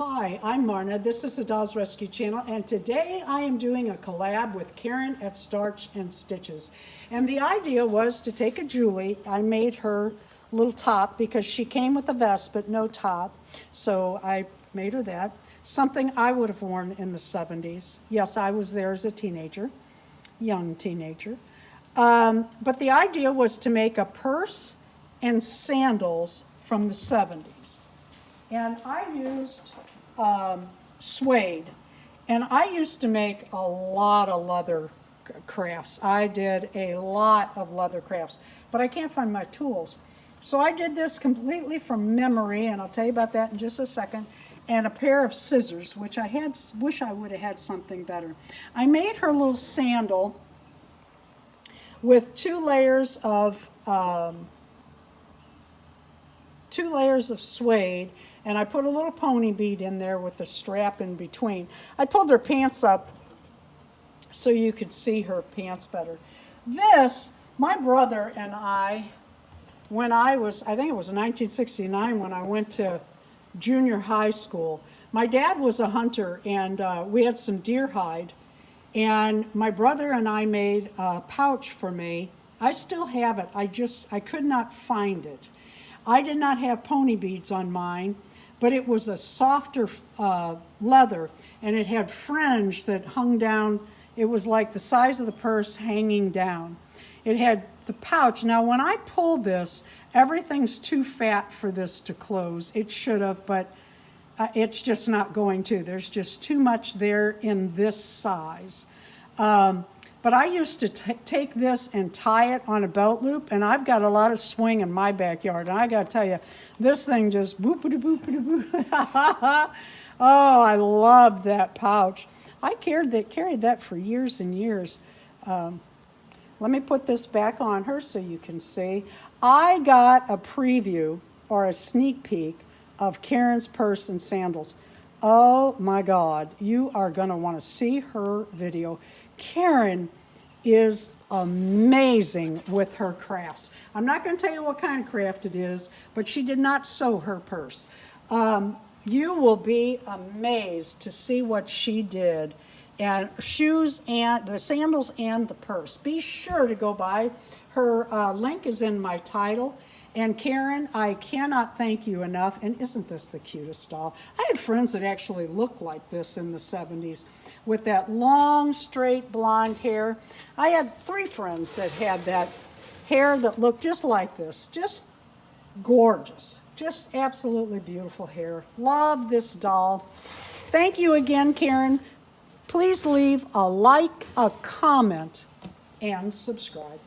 Hi, I'm Marna. This is the Dolls Rescue Channel, and today I am doing a collab with Karyn at Starch and Stitches. And the idea was to take a Julie. I made her little top because she came with a vest but no top, so I made her that. Something I would have worn in the 70s. Yes, I was there as a teenager, young teenager. But the idea was to make a purse and sandals from the 70s. And I used suede. And I used to make a lot of leather crafts. I did a lot of leather crafts, but I can't find my tools. So I did this completely from memory, and I'll tell you about that in just a second, and a pair of scissors, which I wish I would have had something better. I made her little sandal with two layers of suede, and I put a little pony bead in there with a strap in between. I pulled her pants up so you could see her pants better. This, my brother and I, when I think it was 1969 when I went to junior high school, my dad was a hunter, and we had some deer hide, and my brother and I made a pouch for me. I still have it. I could not find it. I did not have pony beads on mine, but it was a softer leather, and it had fringe that hung down. It was like the size of the purse hanging down. It had the pouch. Now, when I pull this, everything's too fat for this to close. It should have, but it's just not going to. There's just too much there in this size. But I used to take this and tie it on a belt loop, and I've got a lot of swing in my backyard. And I got to tell you, this thing just boopity-boopity-boop. Oh, I love that pouch. I carried that for years and years. Let me put this back on her so you can see. I got a preview or a sneak peek of Karyn's purse and sandals. Oh my God, you are going to want to see her video. Karyn is amazing with her crafts. I'm not going to tell you what kind of craft it is, but she did not sew her purse. You will be amazed to see what she did. And shoes and the sandals and the purse. Be sure to go by. Her link is in my title. And Karyn, I cannot thank you enough. And isn't this the cutest doll? I had friends that actually looked like this in the 70s with that long, straight blonde hair. I had 3 friends that had that hair that looked just like this. Just gorgeous. Just absolutely beautiful hair. Love this doll. Thank you again, Karyn. Please leave a like, a comment, and subscribe.